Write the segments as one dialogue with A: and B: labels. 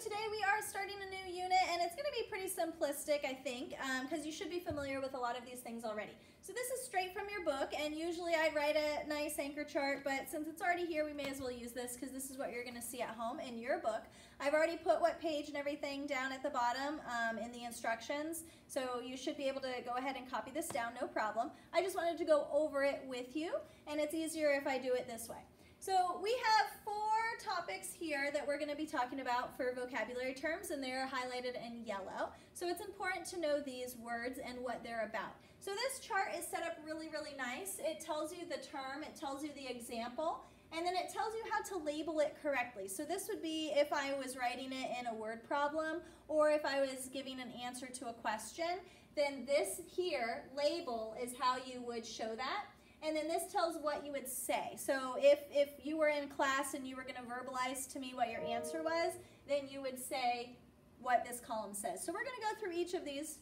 A: today we are starting a new unit, and it's going to be pretty simplistic, I think, because you should be familiar with a lot of these things already. So this is straight from your book, and usually I'd write a nice anchor chart, but since it's already here, we may as well use this because this is what you're going to see at home in your book. I've already put what page and everything down at the bottom in the instructions, so you should be able to go ahead and copy this down, no problem. I just wanted to go over it with you, and it's easier if I do it this way. So we have 4 topics here that we're going to be talking about for vocabulary terms, and they're highlighted in yellow. So it's important to know these words and what they're about. So this chart is set up really, really nice. It tells you the term, it tells you the example, and then it tells you how to label it correctly. So this would be if I was writing it in a word problem, or if I was giving an answer to a question, then this here, label, is how you would show that. And then this tells what you would say. So if you were in class and you were going to verbalize to me what your answer was, then you would say what this column says. So we're going to go through each of these.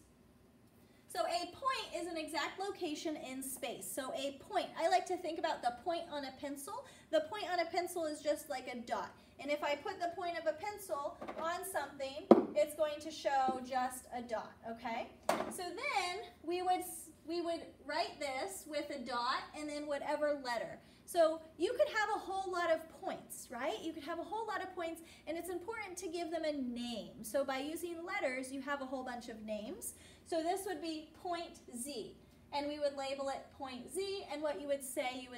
A: So a point is an exact location in space. So a point, I like to think about the point on a pencil. The point on a pencil is just like a dot. And if I put the point of a pencil on something, it's going to show just a dot, okay? So then we would write this with a dot and then whatever letter. So you could have a whole lot of points, right? You could have a whole lot of points, and it's important to give them a name. So by using letters, you have a whole bunch of names. So this would be point Z, and we would label it point Z, and what you would say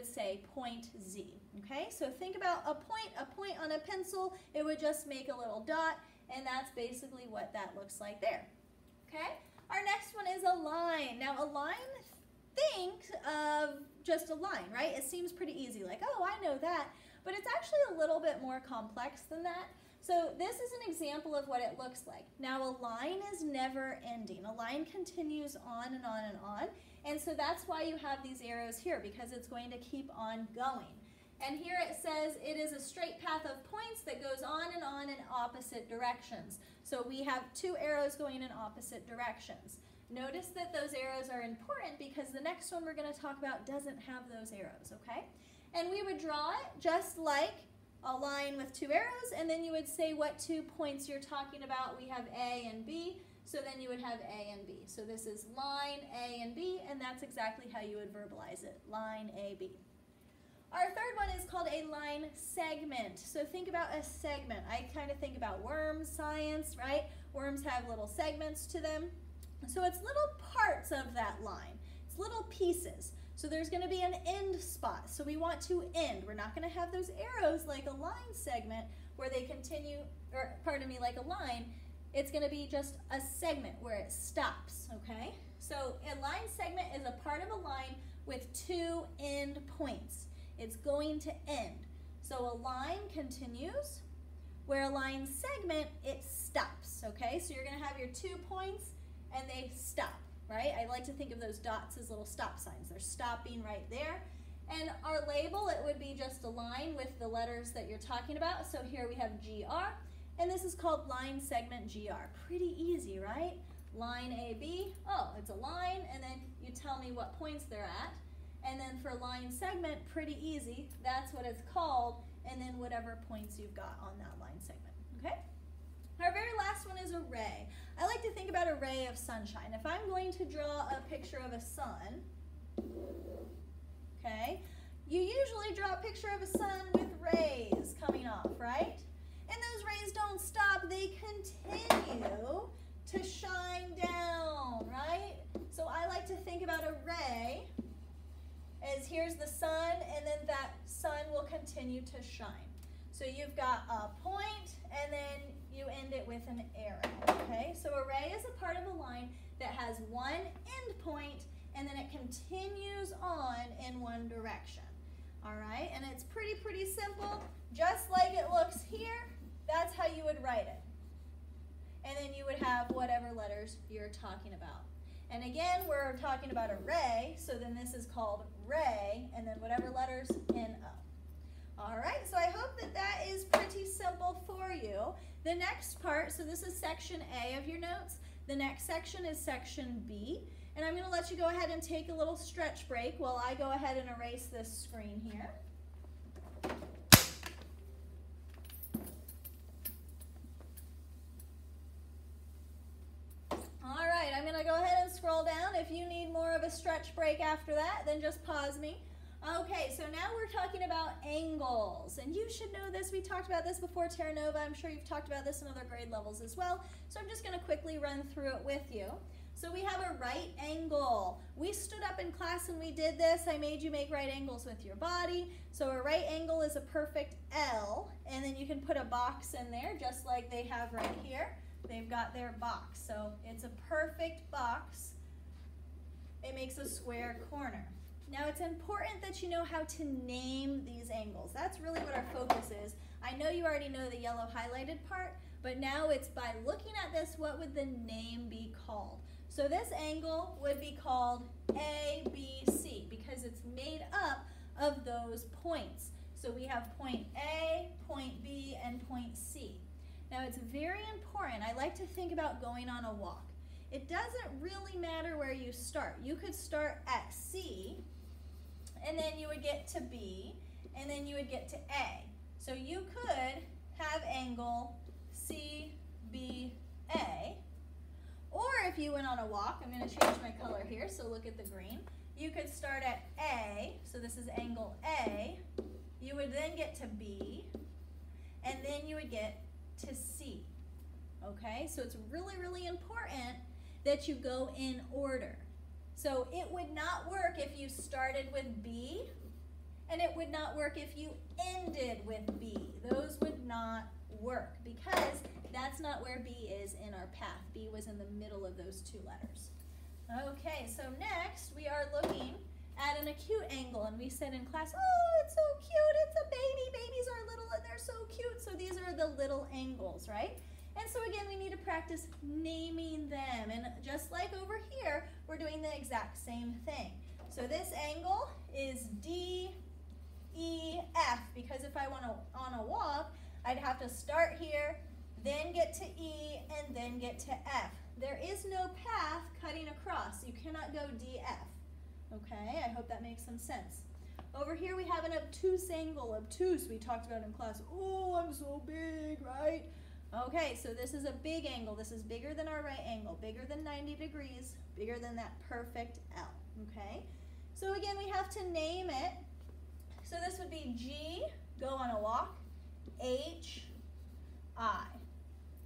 A: point Z, okay? So think about a point on a pencil, it would just make a little dot, and that's basically what that looks like there, okay? Our next one is a line. Now a line, think of just a line, right? It seems pretty easy, like, oh, I know that, but it's actually a little bit more complex than that. So this is an example of what it looks like. Now a line is never ending. A line continues on and on and on, and so that's why you have these arrows here, because it's going to keep on going. And here it says it is a straight path of points that goes on in opposite directions. So we have 2 arrows going in opposite directions. Notice that those arrows are important because the next one we're going to talk about doesn't have those arrows, okay? And we would draw it just like a line with 2 arrows, and then you would say what 2 points you're talking about. We have A and B, so then you would have A and B. So this is line A and B, and that's exactly how you would verbalize it, line AB. Our third one is called a line segment. So think about a segment. I kind of think about worms, science, right? Worms have little segments to them. So it's little parts of that line. It's little pieces. So there's going to be an end spot. So we want to end. We're not going to have those arrows like a line segment where they continue, or pardon me, like a line. It's going to be just a segment where it stops, okay? So a line segment is a part of a line with 2 end points. It's going to end. So a line continues, where a line segment, it stops, okay? So you're going to have your 2 points, and they stop, right? I like to think of those dots as little stop signs. They're stopping right there. And our label, it would be just a line with the letters that you're talking about. So here we have GR, and this is called line segment GR. Pretty easy, right? Line AB, oh, it's a line, and then you tell me what points they're at. And then for line segment, pretty easy. That's what it's called, and then whatever points you've got on that line segment, okay? Our very last one is a ray. I like to think about a ray of sunshine. If I'm going to draw a picture of a sun, okay, you usually draw a picture of a sun with rays coming off, right? And those rays don't stop. They continue to shine down, right? So I like to think about a ray as here's the sun, and then that sun will continue to shine. So you've got a point, and then you end it with an arrow, okay? So a ray is a part of a line that has one end point, and then it continues on in one direction, all right? And it's pretty simple. Just like it looks here, that's how you would write it. And then you would have whatever letters you're talking about. And again, we're talking about a ray, so then this is called ray, and then whatever letters, N-O. All right, so I hope that that is pretty simple for you. The next part, so this is section A of your notes. The next section is section B, and I'm going to let you go ahead and take a little stretch break while I go ahead and erase this screen here. If you need more of a stretch break after that, then just pause me. Okay, so now we're talking about angles, and you should know this. We talked about this before Terra Nova. I'm sure you've talked about this in other grade levels as well, so I'm just going to quickly run through it with you. So we have a right angle. We stood up in class and we did this. I made you make right angles with your body. So a right angle is a perfect L, and then you can put a box in there just like they have right here. They've got their box, so it's a perfect box. It makes a square corner. Now it's important that you know how to name these angles. That's really what our focus is. I know you already know the yellow highlighted part, but now it's by looking at this, what would the name be called? So this angle would be called ABC because it's made up of those points. So we have point A, point B, and point C. Now it's very important. I like to think about going on a walk. It doesn't really matter where you start. You could start at C, and then you would get to B, and then you would get to A. So you could have angle CBA, or if you went on a walk, I'm going to change my color here, so look at the green. You could start at A, so this is angle A. You would then get to B, and then you would get to C. Okay, so it's really, really important that you go in order. So it would not work if you started with B, and it would not work if you ended with B. Those would not work because that's not where B is in our path. B was in the middle of those two letters. Okay, so next we are looking at an acute angle, and we said in class, oh, it's so cute, it's a baby. Babies are little and they're so cute. So these are the little angles, right? And so again, we need to practice naming them. And just like over here, we're doing the exact same thing. So this angle is DEF, because if I want to on a walk, I'd have to start here, then get to E, and then get to F. There is no path cutting across. You cannot go DF. Okay, I hope that makes some sense. Over here we have an obtuse angle. Obtuse we talked about in class. Oh, I'm so big, right? Okay, so this is a big angle. This is bigger than our right angle, bigger than 90 degrees, bigger than that perfect L, okay? So again, we have to name it. So this would be G, go on a walk, H, I.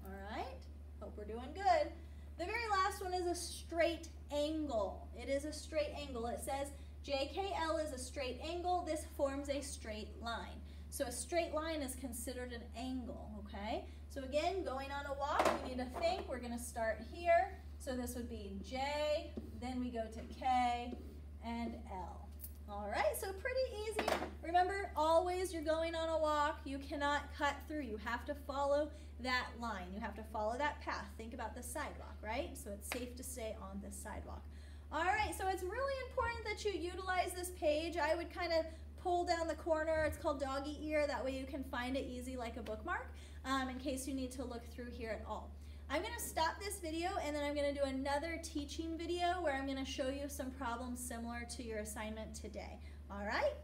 A: All right, hope we're doing good. The very last one is a straight angle. It is a straight angle. It says JKL is a straight angle. This forms a straight line. So a straight line is considered an angle, okay? So again, going on a walk, we need to think. We're going to start here. So this would be J, then we go to K and L. All right, so pretty easy. Remember, always you're going on a walk. You cannot cut through. You have to follow that line. You have to follow that path. Think about the sidewalk, right? So it's safe to stay on the sidewalk. All right, so it's really important that you utilize this page. I would kind of pull down the corner. It's called doggy ear. That way you can find it easy like a bookmark in case you need to look through here at all. I'm going to stop this video and then I'm going to do another teaching video where I'm going to show you some problems similar to your assignment today. All right?